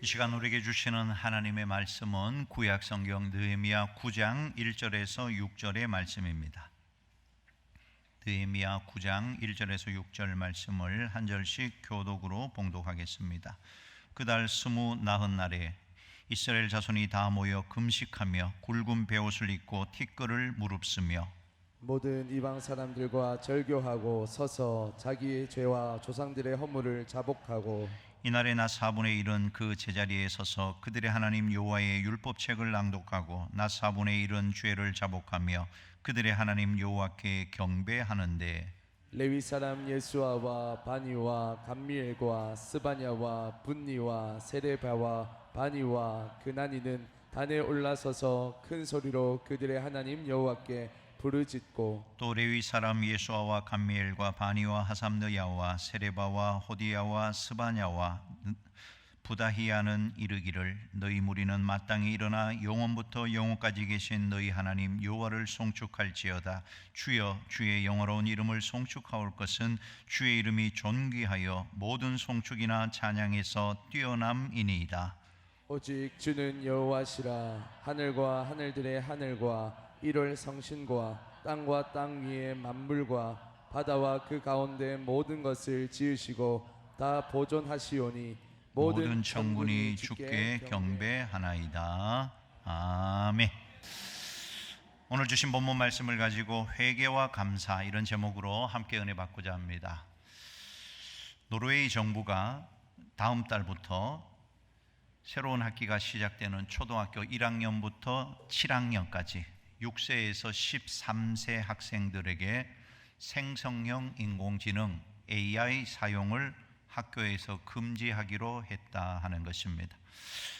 이 시간 우리에게 주시는 하나님의 말씀은 구약성경 느헤미야 9장 1절에서 6절의 말씀입니다. 느헤미야 9장 1절에서 6절 말씀을 한 절씩 교독으로 봉독하겠습니다. 그달 29날에 이스라엘 자손이 다 모여 금식하며 굵은 베옷을 입고 티끌을 무릅쓰며 모든 이방 사람들과 절교하고 서서 자기의 죄와 조상들의 허물을 자복하고 이날에 낮 4분의 1은 그 제자리에 서서 그들의 하나님 여호와의 율법책을 낭독하고 낮 4분의 1은 죄를 자복하며 그들의 하나님 여호와께 경배하는데 레위 사람 예수아와 바니와 감미엘과 스바냐와 분니와 세레바와 바니와 그나니는 단에 올라서서 큰 소리로 그들의 하나님 여호와께 부르짖고 또 레위 사람 예수아와 감미엘과 바니와 하삼느야와 세레바와 호디야와 스바냐와 부다히야는 이르기를 너희 무리는 마땅히 일어나 영원부터 영원까지 계신 너희 하나님 여호와를 송축할지어다. 주여 주의 영화로운 이름을 송축하올 것은 주의 이름이 존귀하여 모든 송축이나 찬양에서 뛰어남이니이다. 오직 주는 여호와시라. 하늘과 하늘들의 하늘과 1월 성신과 땅과 땅 위의 만물과 바다와 그 가운데 모든 것을 지으시고 다 보존하시오니 모든 천군이 주께 경배하나이다. 아멘. 오늘 주신 본문 말씀을 가지고 회개와 감사 이런 제목으로 함께 은혜 받고자 합니다. 노르웨이 정부가 다음 달부터 새로운 학기가 시작되는 초등학교 1학년부터 7학년까지 6세에서 13세 학생들에게 생성형 인공지능 AI 사용을 학교에서 금지하기로 했다 하는 것입니다.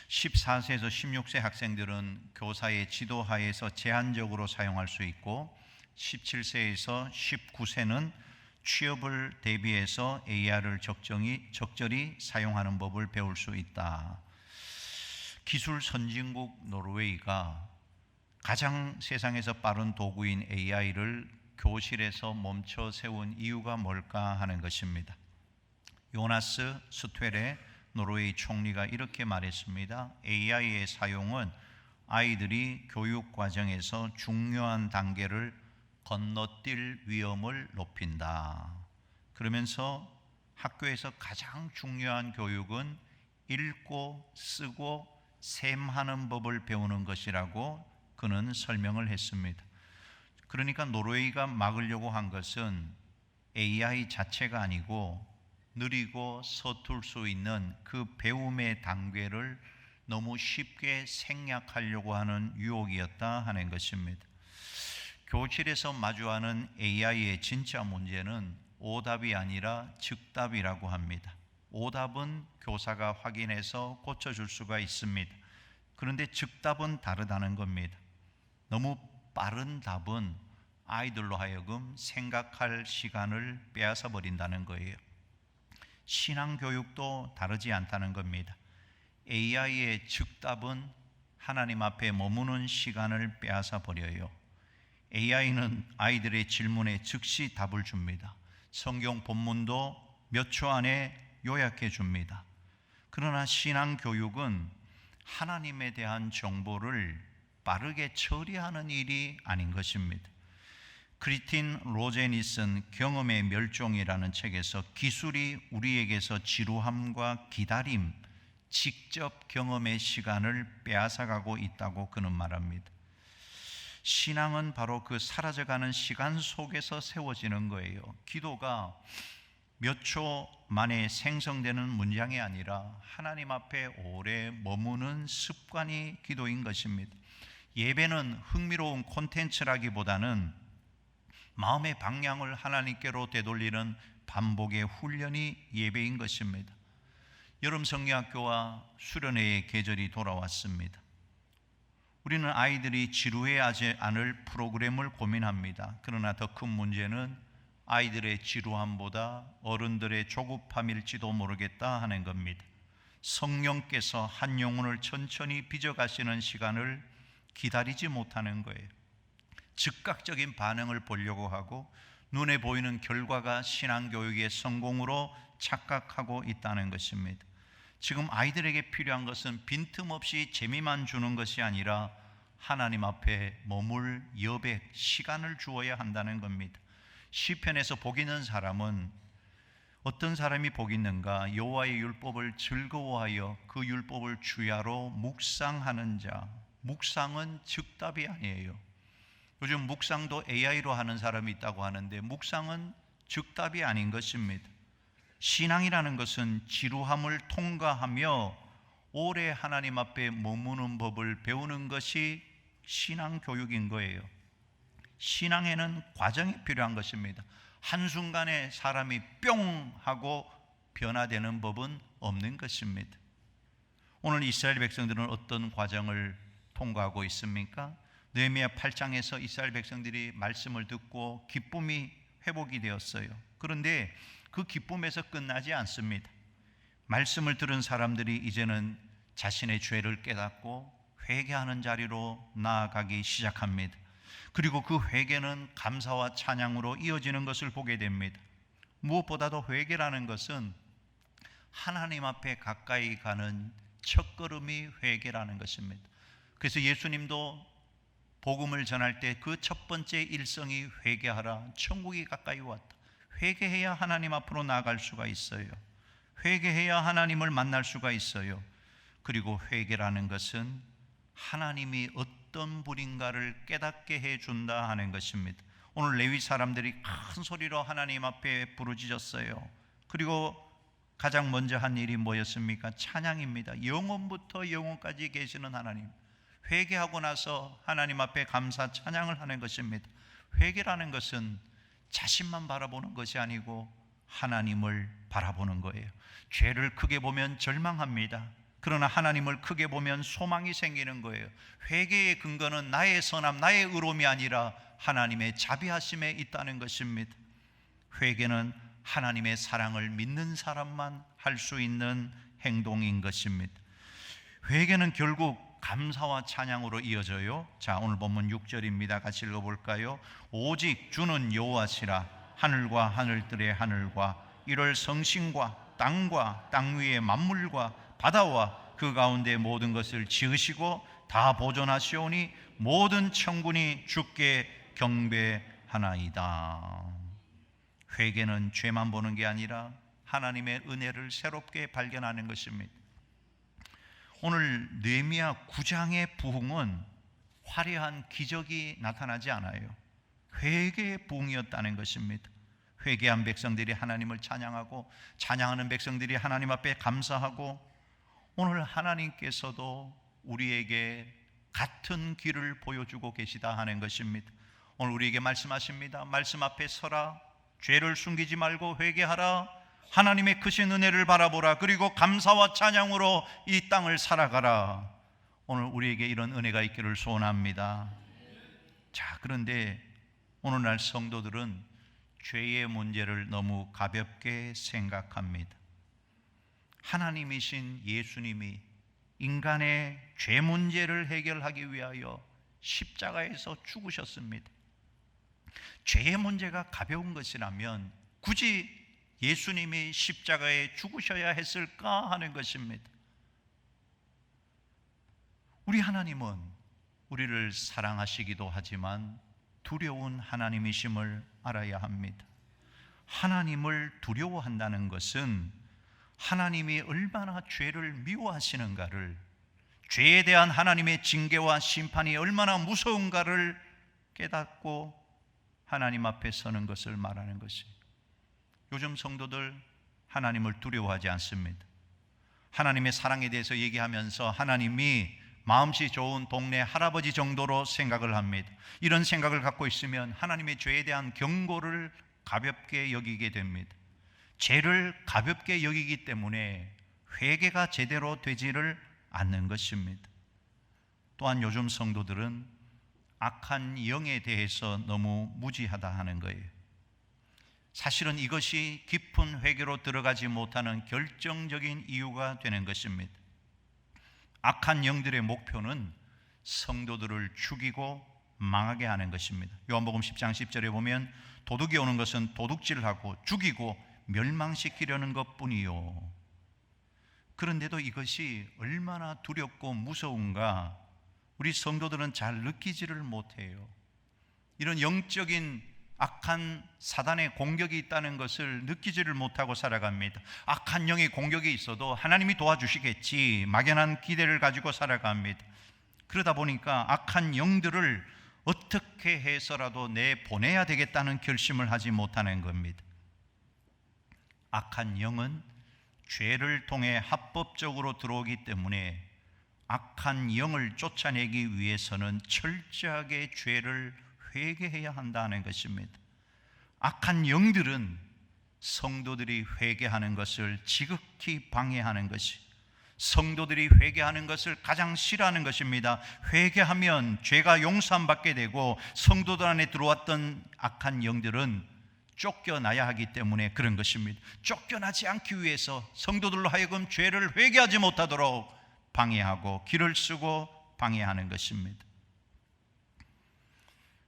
14세에서 16세 학생들은 교사의 지도하에서 제한적으로 사용할 수 있고 17세에서 19세는 취업을 대비해서 AI를 적절히 사용하는 법을 배울 수 있다. 기술 선진국 노르웨이가 가장 세상에서 빠른 도구인 AI를 교실에서 멈춰 세운 이유가 뭘까 하는 것입니다. 요나스 스퇴레 노르웨이 총리가 이렇게 말했습니다. AI의 사용은 아이들이 교육 과정에서 중요한 단계를 건너뛸 위험을 높인다. 그러면서 학교에서 가장 중요한 교육은 읽고 쓰고 셈하는 법을 배우는 것이라고 그는 설명을 했습니다. 그러니까 노르웨이가 막으려고 한 것은 AI 자체가 아니고 느리고 서툴 수 있는 그 배움의 단계를 너무 쉽게 생략하려고 하는 유혹이었다 하는 것입니다. 교실에서 마주하는 AI의 진짜 문제는 오답이 아니라 즉답이라고 합니다. 오답은 교사가 확인해서 고쳐줄 수가 있습니다. 그런데 즉답은 다르다는 겁니다. 너무 빠른 답은 아이들로 하여금 생각할 시간을 빼앗아 버린다는 거예요. 신앙교육도 다르지 않다는 겁니다. AI의 즉답은 하나님 앞에 머무는 시간을 빼앗아 버려요. AI는 아이들의 질문에 즉시 답을 줍니다. 성경 본문도 몇 초 안에 요약해 줍니다. 그러나 신앙교육은 하나님에 대한 정보를 빠르게 처리하는 일이 아닌 것입니다. 크리틴 로제니슨 경험의 멸종이라는 책에서 기술이 우리에게서 지루함과 기다림, 직접 경험의 시간을 빼앗아가고 있다고 그는 말합니다. 신앙은 바로 그 사라져가는 시간 속에서 세워지는 거예요. 기도가 몇 초 만에 생성되는 문장이 아니라 하나님 앞에 오래 머무는 습관이 기도인 것입니다. 예배는 흥미로운 콘텐츠라기보다는 마음의 방향을 하나님께로 되돌리는 반복의 훈련이 예배인 것입니다. 여름 성리학교와 수련회의 계절이 돌아왔습니다. 우리는 아이들이 지루해하지 않을 프로그램을 고민합니다. 그러나 더 큰 문제는 아이들의 지루함보다 어른들의 조급함일지도 모르겠다 하는 겁니다. 성령께서 한 영혼을 천천히 빚어가시는 시간을 기다리지 못하는 거예요. 즉각적인 반응을 보려고 하고 눈에 보이는 결과가 신앙교육의 성공으로 착각하고 있다는 것입니다. 지금 아이들에게 필요한 것은 빈틈없이 재미만 주는 것이 아니라 하나님 앞에 머물 여백, 시간을 주어야 한다는 겁니다. 시편에서 복 있는 사람은 어떤 사람이 복 있는가? 여호와의 율법을 즐거워하여 그 율법을 주야로 묵상하는 자. 묵상은 즉답이 아니에요. 요즘 묵상도 AI로 하는 사람이 있다고 하는데 묵상은 즉답이 아닌 것입니다. 신앙이라는 것은 지루함을 통과하며 오래 하나님 앞에 머무는 법을 배우는 것이 신앙 교육인 거예요. 신앙에는 과정이 필요한 것입니다. 한순간에 사람이 뿅 하고 변화되는 법은 없는 것입니다. 오늘 이스라엘 백성들은 어떤 과정을 통과하고 있습니까? 느헤미야 8장에서 이스라엘 백성들이 말씀을 듣고 기쁨이 회복이 되었어요. 그런데 그 기쁨에서 끝나지 않습니다. 말씀을 들은 사람들이 이제는 자신의 죄를 깨닫고 회개하는 자리로 나아가기 시작합니다. 그리고 그 회개는 감사와 찬양으로 이어지는 것을 보게 됩니다. 무엇보다도 회개라는 것은 하나님 앞에 가까이 가는 첫걸음이 회개라는 것입니다. 그래서 예수님도 복음을 전할 때 그 첫 번째 일성이 회개하라, 천국이 가까이 왔다. 회개해야 하나님 앞으로 나아갈 수가 있어요. 회개해야 하나님을 만날 수가 있어요. 그리고 회개라는 것은 하나님이 어떤 분인가를 깨닫게 해준다 하는 것입니다. 오늘 레위 사람들이 큰 소리로 하나님 앞에 부르짖었어요. 그리고 가장 먼저 한 일이 뭐였습니까? 찬양입니다. 영원부터 영원까지 계시는 하나님. 회개하고 나서 하나님 앞에 감사 찬양을 하는 것입니다. 회개라는 것은 자신만 바라보는 것이 아니고 하나님을 바라보는 거예요. 죄를 크게 보면 절망합니다. 그러나 하나님을 크게 보면 소망이 생기는 거예요. 회개의 근거는 나의 선함, 나의 의로움이 아니라 하나님의 자비하심에 있다는 것입니다. 회개는 하나님의 사랑을 믿는 사람만 할 수 있는 행동인 것입니다. 회개는 결국 감사와 찬양으로 이어져요. 자, 오늘 본문 6절입니다. 같이 읽어볼까요? 오직 주는 여호와시라. 하늘과 하늘들의 하늘과 이를 성신과 땅과 땅 위의 만물과 바다와 그 가운데 모든 것을 지으시고 다 보존하시오니 모든 천군이 주께 경배하나이다. 회개는 죄만 보는 게 아니라 하나님의 은혜를 새롭게 발견하는 것입니다. 오늘 느헤미야 9장의 부흥은 화려한 기적이 나타나지 않아요. 회개의 부흥이었다는 것입니다. 회개한 백성들이 하나님을 찬양하고 찬양하는 백성들이 하나님 앞에 감사하고 오늘 하나님께서도 우리에게 같은 길을 보여주고 계시다 하는 것입니다. 오늘 우리에게 말씀하십니다. 말씀 앞에 서라. 죄를 숨기지 말고 회개하라. 하나님의 크신 은혜를 바라보라. 그리고 감사와 찬양으로 이 땅을 살아가라. 오늘 우리에게 이런 은혜가 있기를 소원합니다. 자, 그런데 오늘날 성도들은 죄의 문제를 너무 가볍게 생각합니다. 하나님이신 예수님이 인간의 죄 문제를 해결하기 위하여 십자가에서 죽으셨습니다. 죄의 문제가 가벼운 것이라면 굳이 예수님이 십자가에 죽으셔야 했을까 하는 것입니다. 우리 하나님은 우리를 사랑하시기도 하지만 두려운 하나님이심을 알아야 합니다. 하나님을 두려워한다는 것은 하나님이 얼마나 죄를 미워하시는가를, 죄에 대한 하나님의 징계와 심판이 얼마나 무서운가를 깨닫고 하나님 앞에 서는 것을 말하는 것입니다. 요즘 성도들 하나님을 두려워하지 않습니다. 하나님의 사랑에 대해서 얘기하면서 하나님이 마음씨 좋은 동네 할아버지 정도로 생각을 합니다. 이런 생각을 갖고 있으면 하나님의 죄에 대한 경고를 가볍게 여기게 됩니다. 죄를 가볍게 여기기 때문에 회개가 제대로 되지를 않는 것입니다. 또한 요즘 성도들은 악한 영에 대해서 너무 무지하다 하는 거예요. 사실은 이것이 깊은 회개로 들어가지 못하는 결정적인 이유가 되는 것입니다. 악한 영들의 목표는 성도들을 죽이고 망하게 하는 것입니다. 요한복음 10장 10절에 보면 도둑이 오는 것은 도둑질하고 죽이고 멸망시키려는 것뿐이요. 그런데도 이것이 얼마나 두렵고 무서운가 우리 성도들은 잘 느끼지를 못해요. 이런 영적인 악한 사단의 공격이 있다는 것을 느끼지를 못하고 살아갑니다. 악한 영의 공격이 있어도 하나님이 도와주시겠지 막연한 기대를 가지고 살아갑니다. 그러다 보니까 악한 영들을 어떻게 해서라도 내보내야 되겠다는 결심을 하지 못하는 겁니다. 악한 영은 죄를 통해 합법적으로 들어오기 때문에 악한 영을 쫓아내기 위해서는 철저하게 죄를 회개해야 한다는 것입니다. 악한 영들은 성도들이 회개하는 것을 지극히 방해하는 것이, 성도들이 회개하는 것을 가장 싫어하는 것입니다. 회개하면 죄가 용서받게 되고 성도들 안에 들어왔던 악한 영들은 쫓겨나야 하기 때문에 그런 것입니다. 쫓겨나지 않기 위해서 성도들로 하여금 죄를 회개하지 못하도록 방해하고 길을 쓰고 방해하는 것입니다.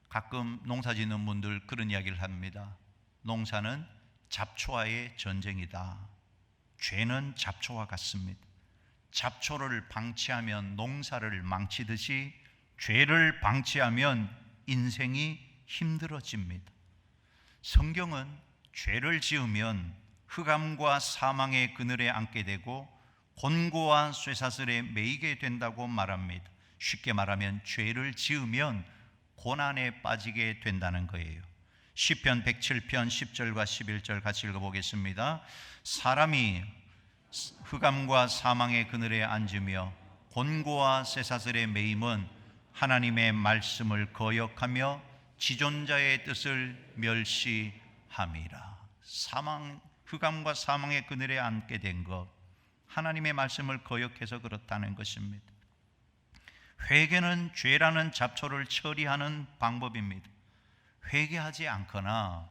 가끔 농사 짓는 분들 그런 이야기를 합니다. 농사는 잡초와의 전쟁이다. 죄는 잡초와 같습니다. 잡초를 방치하면 농사를 망치듯이 죄를 방치하면 인생이 힘들어집니다. 성경은 죄를 지으면 흑암과 사망의 그늘에 앉게 되고 곤고와 쇠사슬에 매이게 된다고 말합니다. 쉽게 말하면 죄를 지으면 고난에 빠지게 된다는 거예요. 시편 107편 10절과 11절 같이 읽어보겠습니다. 사람이 흑암과 사망의 그늘에 앉으며 곤고와 쇠사슬에 매임은 하나님의 말씀을 거역하며 지존자의 뜻을 멸시함이라. 흑암과 사망의 그늘에 앉게 된 것, 하나님의 말씀을 거역해서 그렇다는 것입니다. 회개는 죄라는 잡초를 처리하는 방법입니다. 회개하지 않거나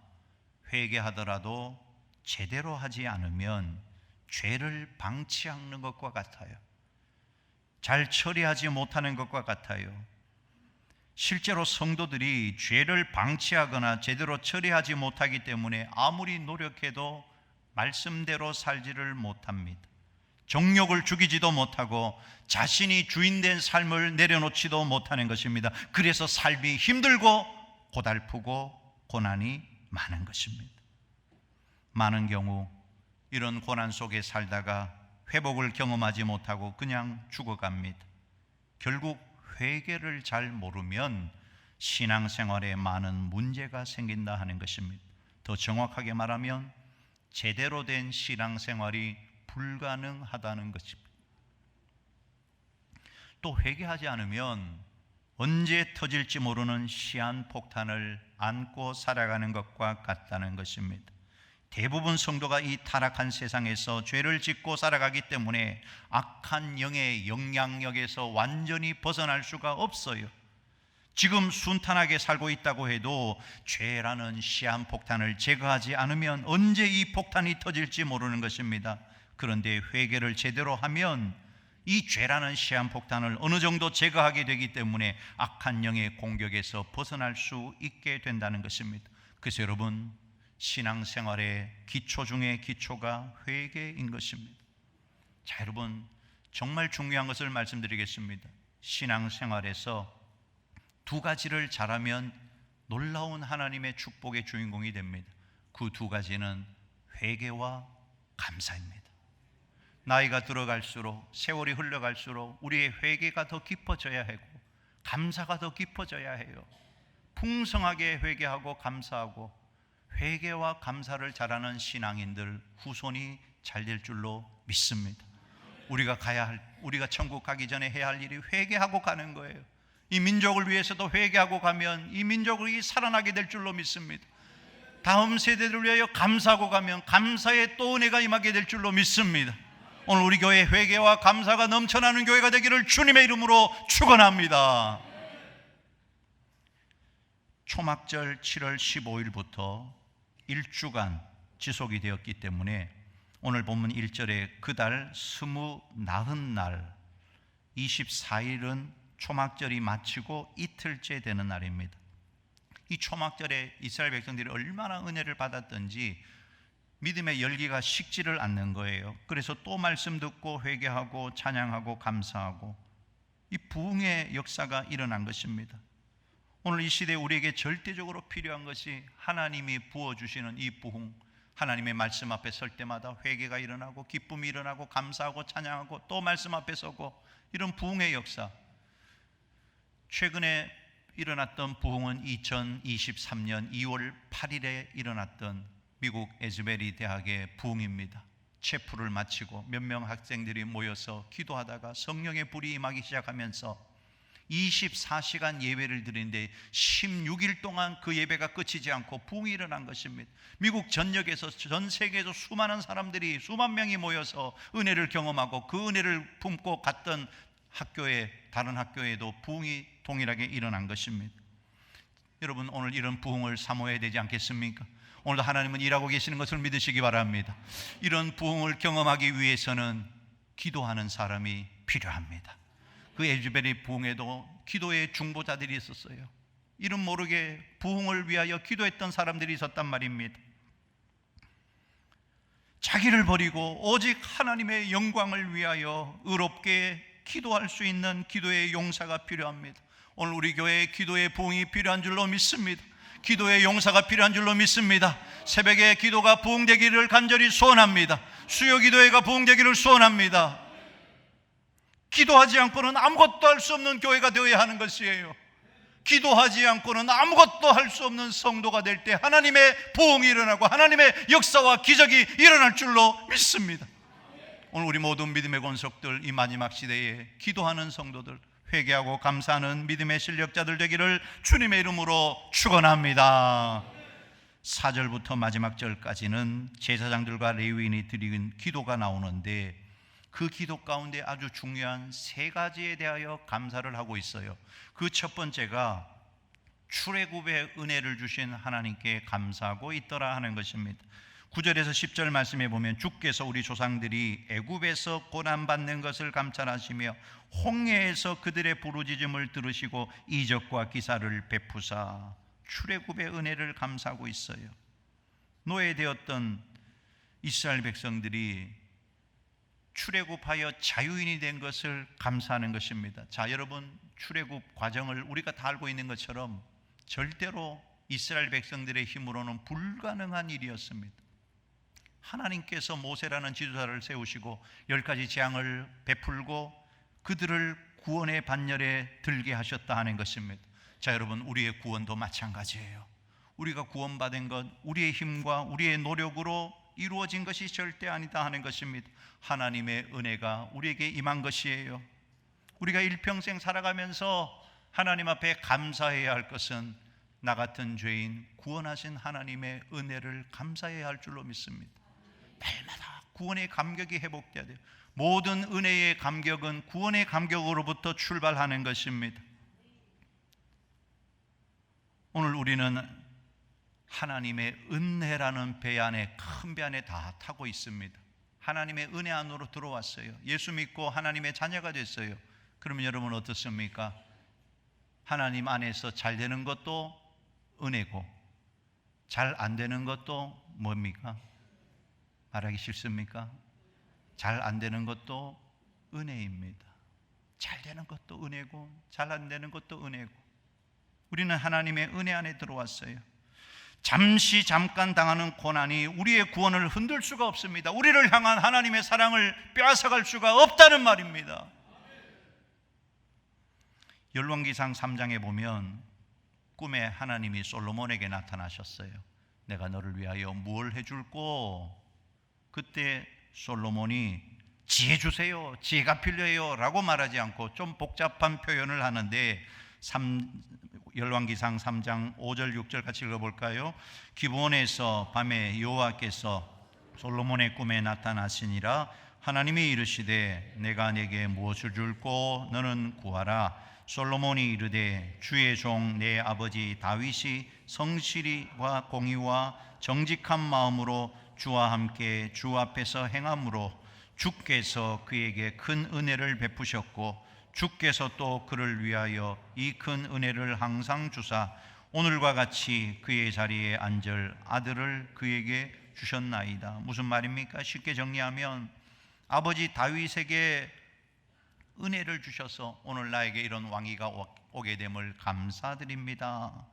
회개하더라도 제대로 하지 않으면 죄를 방치하는 것과 같아요. 잘 처리하지 못하는 것과 같아요. 실제로 성도들이 죄를 방치하거나 제대로 처리하지 못하기 때문에 아무리 노력해도 말씀대로 살지를 못합니다. 정욕을 죽이지도 못하고 자신이 주인된 삶을 내려놓지도 못하는 것입니다. 그래서 삶이 힘들고 고달프고 고난이 많은 것입니다. 많은 경우 이런 고난 속에 살다가 회복을 경험하지 못하고 그냥 죽어갑니다. 결국 회개를 잘 모르면 신앙생활에 많은 문제가 생긴다 하는 것입니다. 더 정확하게 말하면 제대로 된 신앙생활이 불가능하다는 것입니다. 또 회개하지 않으면 언제 터질지 모르는 시한폭탄을 안고 살아가는 것과 같다는 것입니다. 대부분 성도가 이 타락한 세상에서 죄를 짓고 살아가기 때문에 악한 영의 영향력에서 완전히 벗어날 수가 없어요. 지금 순탄하게 살고 있다고 해도 죄라는 시한폭탄을 제거하지 않으면 언제 이 폭탄이 터질지 모르는 것입니다. 그런데 회개를 제대로 하면 이 죄라는 시한폭탄을 어느 정도 제거하게 되기 때문에 악한 영의 공격에서 벗어날 수 있게 된다는 것입니다. 그래서 여러분, 신앙생활의 기초 중에 기초가 회개인 것입니다. 자, 여러분, 정말 중요한 것을 말씀드리겠습니다. 신앙생활에서 두 가지를 잘하면 놀라운 하나님의 축복의 주인공이 됩니다. 그 두 가지는 회개와 감사입니다. 나이가 들어갈수록, 세월이 흘러갈수록 우리의 회개가 더 깊어져야 하고 감사가 더 깊어져야 해요. 풍성하게 회개하고 감사하고 회개와 감사를 잘하는 신앙인들 후손이 잘 될 줄로 믿습니다. 우리가 천국 가기 전에 해야 할 일이 회개하고 가는 거예요. 이 민족을 위해서도 회개하고 가면 이 민족이 살아나게 될 줄로 믿습니다. 다음 세대를 위하여 감사하고 가면 감사의 또 은혜가 임하게 될 줄로 믿습니다. 오늘 우리 교회 회개와 감사가 넘쳐나는 교회가 되기를 주님의 이름으로 축원합니다. 초막절 7월 15일부터 1주간 지속이 되었기 때문에 오늘 본문 1절에 그달 20날 24일은 초막절이 마치고 이틀째 되는 날입니다. 이 초막절에 이스라엘 백성들이 얼마나 은혜를 받았던지 믿음의 열기가 식지를 않는 거예요. 그래서 또 말씀 듣고 회개하고 찬양하고 감사하고 이 부흥의 역사가 일어난 것입니다. 오늘 이 시대에 우리에게 절대적으로 필요한 것이 하나님이 부어주시는 이 부흥, 하나님의 말씀 앞에 설 때마다 회개가 일어나고 기쁨이 일어나고 감사하고 찬양하고 또 말씀 앞에 서고 이런 부흥의 역사. 최근에 일어났던 부흥은 2023년 2월 8일에 일어났던 미국 에즈베리 대학의 부흥입니다. 체프를 마치고 몇 명 학생들이 모여서 기도하다가 성령의 불이 임하기 시작하면서 24시간 예배를 드리는데 16일 동안 그 예배가 끝이지 않고 부흥이 일어난 것입니다. 미국 전역에서 전 세계에서 수많은 사람들이 수만 명이 모여서 은혜를 경험하고 그 은혜를 품고 갔던 학교에 다른 학교에도 부흥이 동일하게 일어난 것입니다. 여러분 오늘 이런 부흥을 사모해야 되지 않겠습니까? 오늘도 하나님은 일하고 계시는 것을 믿으시기 바랍니다. 이런 부흥을 경험하기 위해서는 기도하는 사람이 필요합니다. 그 에즈베리 부흥에도 기도의 중보자들이 있었어요. 이름 모르게 부흥을 위하여 기도했던 사람들이 있었단 말입니다. 자기를 버리고 오직 하나님의 영광을 위하여 의롭게 기도할 수 있는 기도의 용사가 필요합니다. 오늘 우리 교회에 기도의 부흥이 필요한 줄로 믿습니다. 기도의 용사가 필요한 줄로 믿습니다. 새벽에 기도가 부흥되기를 간절히 소원합니다. 수요 기도회가 부흥되기를 소원합니다. 기도하지 않고는 아무것도 할 수 없는 교회가 되어야 하는 것이에요. 기도하지 않고는 아무것도 할 수 없는 성도가 될 때 하나님의 부흥이 일어나고 하나님의 역사와 기적이 일어날 줄로 믿습니다. 오늘 우리 모든 믿음의 권속들, 이 마지막 시대에 기도하는 성도들, 회개하고 감사하는 믿음의 실력자들 되기를 주님의 이름으로 축원합니다. 4절부터 마지막 절까지는 제사장들과 레위인이 드리는 기도가 나오는데 그 기도 가운데 아주 중요한 세 가지에 대하여 감사를 하고 있어요. 그 첫 번째가 출애굽의 은혜를 주신 하나님께 감사하고 있더라 하는 것입니다. 9절에서 10절 말씀에 보면 주께서 우리 조상들이 애굽에서 고난받는 것을 감찰하시며 홍해에서 그들의 부르짖음을 들으시고 이적과 기사를 베푸사 출애굽의 은혜를 감사하고 있어요. 노예되었던 이스라엘 백성들이 출애굽하여 자유인이 된 것을 감사하는 것입니다. 자, 여러분, 출애굽 과정을 우리가 다 알고 있는 것처럼 절대로 이스라엘 백성들의 힘으로는 불가능한 일이었습니다. 하나님께서 모세라는 지도자를 세우시고 10가지 재앙을 베풀고 그들을 구원의 반열에 들게 하셨다 하는 것입니다. 자, 여러분, 우리의 구원도 마찬가지예요. 우리가 구원받은 것 우리의 힘과 우리의 노력으로 이루어진 것이 절대 아니다 하는 것입니다. 하나님의 은혜가 우리에게 임한 것이에요. 우리가 일평생 살아가면서 하나님 앞에 감사해야 할 것은 나 같은 죄인 구원하신 하나님의 은혜를 감사해야 할 줄로 믿습니다. 날마다 구원의 감격이 회복돼야 돼요. 모든 은혜의 감격은 구원의 감격으로부터 출발하는 것입니다. 오늘 우리는 하나님의 은혜라는 배 안에, 큰 배 안에 다 타고 있습니다. 하나님의 은혜 안으로 들어왔어요. 예수 믿고 하나님의 자녀가 됐어요. 그러면 여러분 어떻습니까? 하나님 안에서 잘 되는 것도 은혜고 잘 안 되는 것도 뭡니까? 말하기 싫습니까? 잘 안 되는 것도 은혜입니다. 잘 되는 것도 은혜고 잘 안 되는 것도 은혜고 우리는 하나님의 은혜 안에 들어왔어요. 잠깐 당하는 고난이 우리의 구원을 흔들 수가 없습니다. 우리를 향한 하나님의 사랑을 빼앗아갈 수가 없다는 말입니다. 열왕기상 3장에 보면 꿈에 하나님이 솔로몬에게 나타나셨어요. 내가 너를 위하여 뭘 해줄꼬? 그때 솔로몬이 지혜 주세요, 지혜가 필요해요 라고 말하지 않고 좀 복잡한 표현을 하는데 열왕기상 3장 5절 6절 같이 읽어볼까요? 기브온에서 밤에 여호와께서 솔로몬의 꿈에 나타나시니라. 하나님이 이르시되 내가 내게 무엇을 줄꼬? 너는 구하라. 솔로몬이 이르되 주의 종 내 아버지 다윗이 성실히와 공의와 정직한 마음으로 주와 함께 주 앞에서 행함으로 주께서 그에게 큰 은혜를 베푸셨고 주께서 또 그를 위하여 이 큰 은혜를 항상 주사 오늘과 같이 그의 자리에 앉을 아들을 그에게 주셨나이다. 무슨 말입니까? 쉽게 정리하면 아버지 다윗에게 은혜를 주셔서 오늘 나에게 이런 왕위가 오게 됨을 감사드립니다.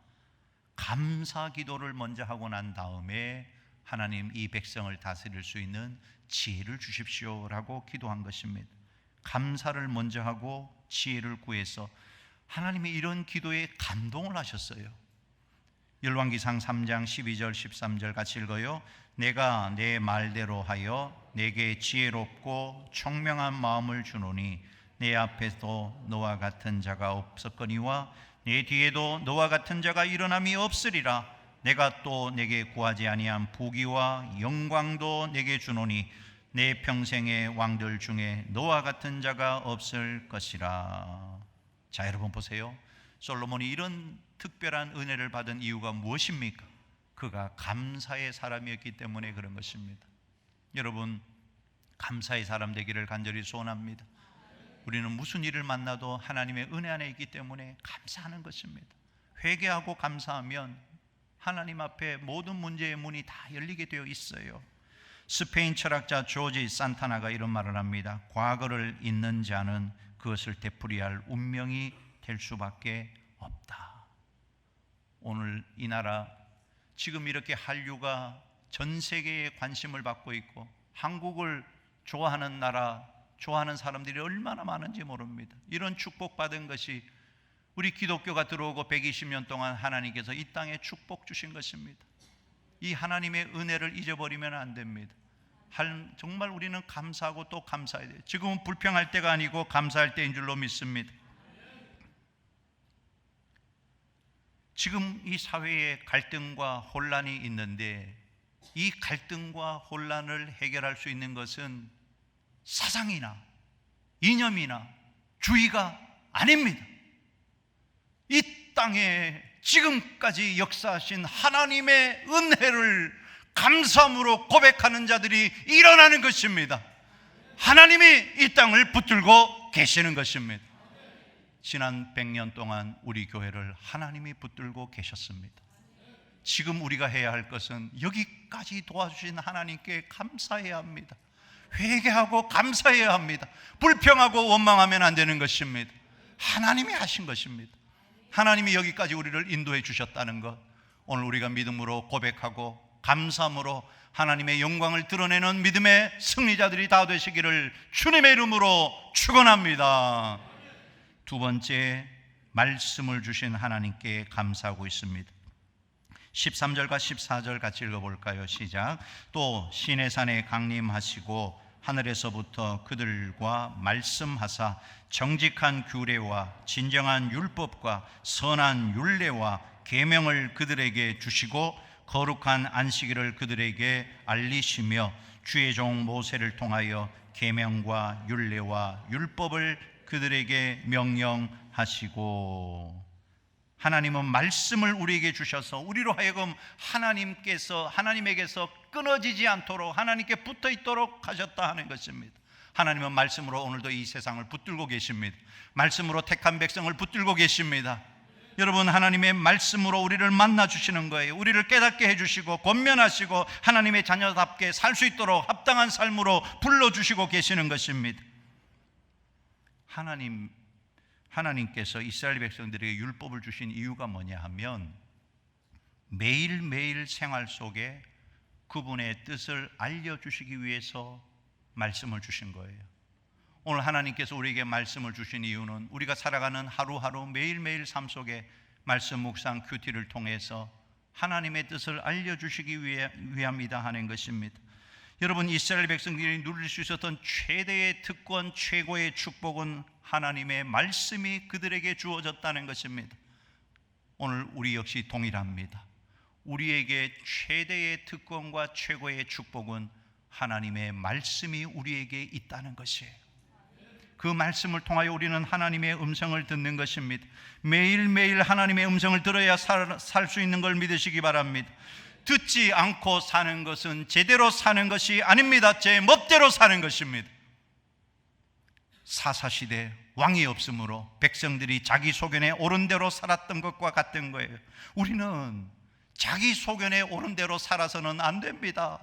감사 기도를 먼저 하고 난 다음에 하나님 이 백성을 다스릴 수 있는 지혜를 주십시오라고 기도한 것입니다. 감사를 먼저 하고 지혜를 구해서 하나님이 이런 기도에 감동을 하셨어요. 열왕기상 3장 12절 13절 같이 읽어요. 내가 내 말대로 하여 내게 지혜롭고 청명한 마음을 주노니 내 앞에도 너와 같은 자가 없었거니와 내 뒤에도 너와 같은 자가 일어남이 없으리라. 내가 또 내게 구하지 아니한 부귀와 영광도 내게 주노니 내 평생의 왕들 중에 너와 같은 자가 없을 것이라. 자, 여러분 보세요. 솔로몬이 이런 특별한 은혜를 받은 이유가 무엇입니까? 그가 감사의 사람이었기 때문에 그런 것입니다. 여러분, 감사의 사람 되기를 간절히 소원합니다. 우리는 무슨 일을 만나도 하나님의 은혜 안에 있기 때문에 감사하는 것입니다. 회개하고 감사하면 하나님 앞에 모든 문제의 문이 다 열리게 되어 있어요. 스페인 철학자 조지 산타나가 이런 말을 합니다. 과거를 잊는 자는 그것을 되풀이할 운명이 될 수밖에 없다. 오늘 이 나라 지금 이렇게 한류가 전 세계에 관심을 받고 있고 한국을 좋아하는 나라, 좋아하는 사람들이 얼마나 많은지 모릅니다. 이런 축복받은 것이 우리 기독교가 들어오고 120년 동안 하나님께서 이 땅에 축복 주신 것입니다. 이 하나님의 은혜를 잊어버리면 안 됩니다. 정말 우리는 감사하고 또 감사해야 돼요. 지금은 불평할 때가 아니고 감사할 때인 줄로 믿습니다. 지금 이 사회에 갈등과 혼란이 있는데 이 갈등과 혼란을 해결할 수 있는 것은 사상이나 이념이나 주의가 아닙니다. 이 땅에 지금까지 역사하신 하나님의 은혜를 감사함으로 고백하는 자들이 일어나는 것입니다. 하나님이 이 땅을 붙들고 계시는 것입니다. 지난 100년 동안 우리 교회를 하나님이 붙들고 계셨습니다. 지금 우리가 해야 할 것은 여기까지 도와주신 하나님께 감사해야 합니다. 회개하고 감사해야 합니다. 불평하고 원망하면 안 되는 것입니다. 하나님이 하신 것입니다. 하나님이 여기까지 우리를 인도해 주셨다는 것, 오늘 우리가 믿음으로 고백하고 감사함으로 하나님의 영광을 드러내는 믿음의 승리자들이 다 되시기를 주님의 이름으로 축원합니다. 두 번째, 말씀을 주신 하나님께 감사하고 있습니다. 13절과 14절 같이 읽어볼까요? 시작. 또 시내산에 강림하시고 하늘에서부터 그들과 말씀하사 정직한 규례와 진정한 율법과 선한 율례와 계명을 그들에게 주시고 거룩한 안식일을 그들에게 알리시며 주의 종 모세를 통하여 계명과 율례와 율법을 그들에게 명령하시고. 하나님은 말씀을 우리에게 주셔서 우리로 하여금 하나님에게서 끊어지지 않도록 하나님께 붙어 있도록 하셨다 하는 것입니다. 하나님은 말씀으로 오늘도 이 세상을 붙들고 계십니다. 말씀으로 택한 백성을 붙들고 계십니다. 여러분, 하나님의 말씀으로 우리를 만나 주시는 거예요. 우리를 깨닫게 해주시고 권면하시고 하나님의 자녀답게 살 수 있도록 합당한 삶으로 불러주시고 계시는 것입니다. 하나님께서 이스라엘 백성들에게 율법을 주신 이유가 뭐냐 하면 매일매일 생활 속에 그분의 뜻을 알려주시기 위해서 말씀을 주신 거예요. 오늘 하나님께서 우리에게 말씀을 주신 이유는 우리가 살아가는 하루하루 매일매일 삶 속에 말씀 묵상 큐티를 통해서 하나님의 뜻을 알려주시기 위함이다 하는 것입니다. 여러분, 이스라엘 백성들이 누릴 수 있었던 최대의 특권, 최고의 축복은 하나님의 말씀이 그들에게 주어졌다는 것입니다. 오늘 우리 역시 동일합니다. 우리에게 최대의 특권과 최고의 축복은 하나님의 말씀이 우리에게 있다는 것이에요. 그 말씀을 통하여 우리는 하나님의 음성을 듣는 것입니다. 매일매일 하나님의 음성을 들어야 살 수 있는 걸 믿으시기 바랍니다. 듣지 않고 사는 것은 제대로 사는 것이 아닙니다. 제 멋대로 사는 것입니다. 사사시대 왕이 없으므로 백성들이 자기 소견에 옳은 대로 살았던 것과 같은 거예요. 우리는 자기 소견에 옳은 대로 살아서는 안 됩니다.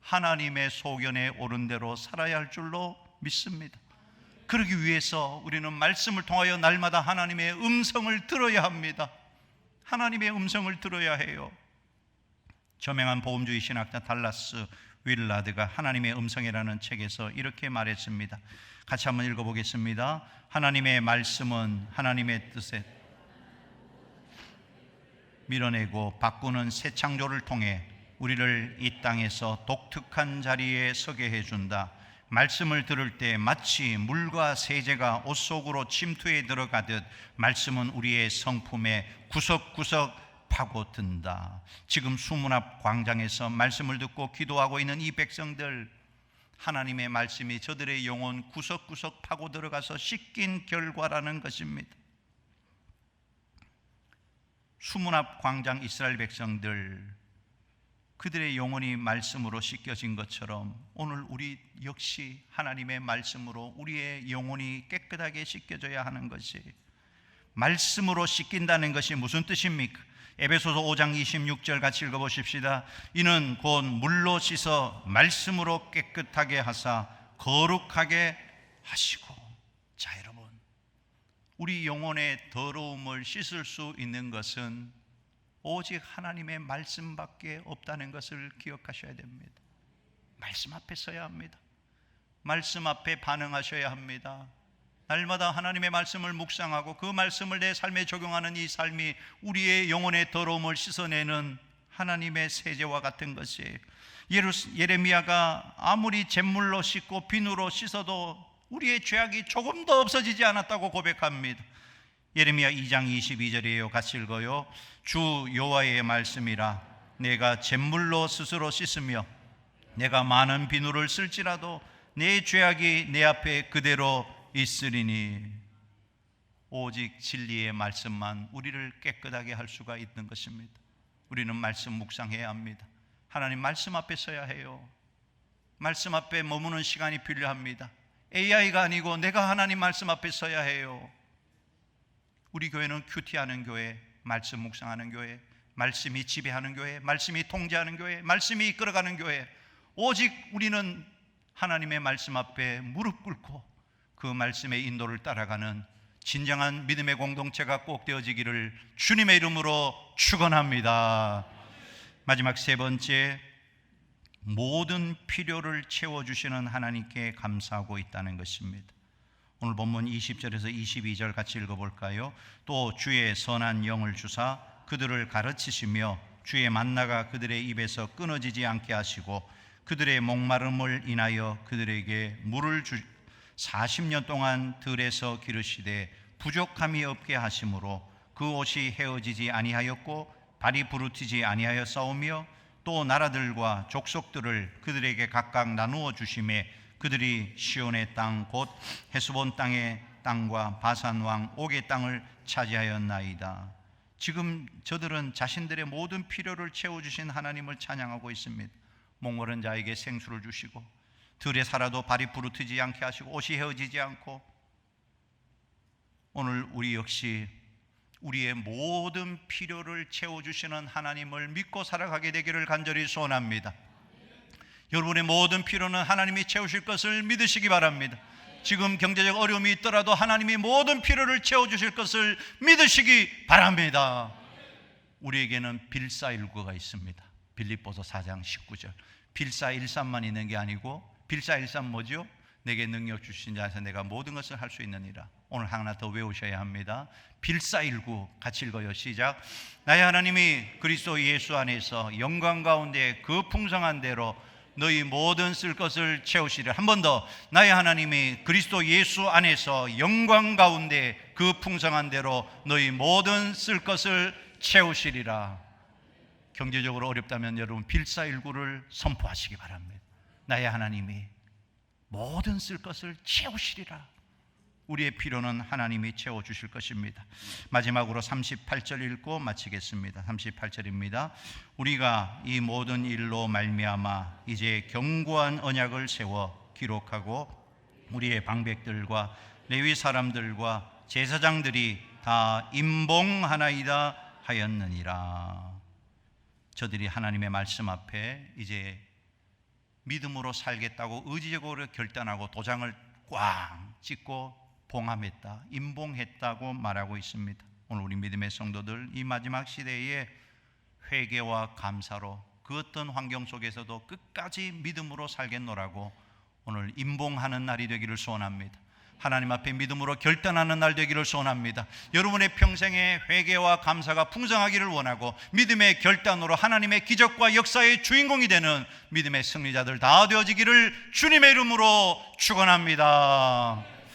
하나님의 소견에 옳은 대로 살아야 할 줄로 믿습니다. 그러기 위해서 우리는 말씀을 통하여 날마다 하나님의 음성을 들어야 합니다. 하나님의 음성을 들어야 해요. 저명한 복음주의 신학자 달라스 윌라드가 하나님의 음성이라는 책에서 이렇게 말했습니다. 같이 한번 읽어보겠습니다. 하나님의 말씀은 하나님의 뜻에 밀어내고 바꾸는 새 창조를 통해 우리를 이 땅에서 독특한 자리에 서게 해준다. 말씀을 들을 때 마치 물과 세제가 옷 속으로 침투해 들어가듯 말씀은 우리의 성품에 구석구석 파고든다. 지금 수문 앞 광장에서 말씀을 듣고 기도하고 있는 이 백성들, 하나님의 말씀이 저들의 영혼 구석구석 파고 들어가서 씻긴 결과라는 것입니다. 수문 앞 광장 이스라엘 백성들, 그들의 영혼이 말씀으로 씻겨진 것처럼 오늘 우리 역시 하나님의 말씀으로 우리의 영혼이 깨끗하게 씻겨져야 하는 것이, 말씀으로 씻긴다는 것이 무슨 뜻입니까? 에베소서 5장 26절 같이 읽어보십시다. 이는 곧 물로 씻어 말씀으로 깨끗하게 하사 거룩하게 하시고. 자, 여러분, 우리 영혼의 더러움을 씻을 수 있는 것은 오직 하나님의 말씀밖에 없다는 것을 기억하셔야 됩니다. 말씀 앞에 서야 합니다. 말씀 앞에 반응하셔야 합니다. 날마다 하나님의 말씀을 묵상하고 그 말씀을 내 삶에 적용하는 이 삶이 우리의 영혼의 더러움을 씻어내는 하나님의 세제와 같은 것이, 예레미야가 아무리 잿물로 씻고 비누로 씻어도 우리의 죄악이 조금 더 없어지지 않았다고 고백합니다. 예레미야 2장 22절이에요. 같이 읽어요. 주 여호와의 말씀이라. 내가 잿물로 스스로 씻으며 내가 많은 비누를 쓸지라도 내 죄악이 내 앞에 그대로 있으리니. 오직 진리의 말씀만 우리를 깨끗하게 할 수가 있는 것입니다. 우리는 말씀 묵상해야 합니다. 하나님 말씀 앞에 서야 해요. 말씀 앞에 머무는 시간이 필요합니다. AI가 아니고 내가 하나님 말씀 앞에 서야 해요. 우리 교회는 큐티하는 교회, 말씀 묵상하는 교회, 말씀이 지배하는 교회, 말씀이 통제하는 교회, 말씀이 이끌어가는 교회. 오직 우리는 하나님의 말씀 앞에 무릎 꿇고 그 말씀의 인도를 따라가는 진정한 믿음의 공동체가 꼭 되어지기를 주님의 이름으로 축원합니다. 마지막 세 번째, 모든 필요를 채워주시는 하나님께 감사하고 있다는 것입니다. 오늘 본문 20절에서 22절 같이 읽어볼까요? 또 주의 선한 영을 주사 그들을 가르치시며 주의 만나가 그들의 입에서 끊어지지 않게 하시고 그들의 목마름을 인하여 그들에게 물을 40년 동안 들에서 기르시되 부족함이 없게 하심으로 그 옷이 헤어지지 아니하였고 발이 부르티지 아니하였사오며 또 나라들과 족속들을 그들에게 각각 나누어 주심에 그들이 시온의 땅 곧 헤스본 땅의 땅과 바산 왕 옥의 땅을 차지하였나이다. 지금 저들은 자신들의 모든 필요를 채워주신 하나님을 찬양하고 있습니다. 목마른 자에게 생수를 주시고 들에 살아도 발이 부르트지 않게 하시고 옷이 헤어지지 않고, 오늘 우리 역시 우리의 모든 필요를 채워주시는 하나님을 믿고 살아가게 되기를 간절히 소원합니다. 여러분의 모든 필요는 하나님이 채우실 것을 믿으시기 바랍니다. 지금 경제적 어려움이 있더라도 하나님이 모든 필요를 채워주실 것을 믿으시기 바랍니다. 우리에게는 빌사일구가 있습니다. 빌립보서 4장 19절. 빌사일삼만 있는 게 아니고, 빌사일삼 뭐죠? 내게 능력 주신 자에서 내가 모든 것을 할 수 있느니라. 오늘 하나 더 외우셔야 합니다. 빌사일구 같이 읽어요. 시작. 나의 하나님이 그리스도 예수 안에서 영광 가운데 그 풍성한 대로 너희 모든 쓸 것을 채우시리라. 한 번 더. 나의 하나님이 그리스도 예수 안에서 영광 가운데 그 풍성한 대로 너희 모든 쓸 것을 채우시리라. 경제적으로 어렵다면 여러분 빌사일구를 선포하시기 바랍니다. 나의 하나님이 모든 쓸 것을 채우시리라. 우리의 필요는 하나님이 채워주실 것입니다. 마지막으로 38절 읽고 마치겠습니다. 38절입니다. 우리가 이 모든 일로 말미암아 이제 견고한 언약을 세워 기록하고 우리의 방백들과 레위 사람들과 제사장들이 다 임봉하나이다 하였느니라. 저들이 하나님의 말씀 앞에 이제 믿음으로 살겠다고 의지적으로 결단하고 도장을 꽝 찍고 봉함했다, 임봉했다고 말하고 있습니다. 오늘 우리 믿음의 성도들, 이 마지막 시대에 회개와 감사로 그 어떤 환경 속에서도 끝까지 믿음으로 살겠노라고 오늘 임봉하는 날이 되기를 소원합니다. 하나님 앞에 믿음으로 결단하는 날 되기를 소원합니다. 여러분의 평생에 회개와 감사가 풍성하기를 원하고 믿음의 결단으로 하나님의 기적과 역사의 주인공이 되는 믿음의 승리자들 다 되어지기를 주님의 이름으로 축원합니다.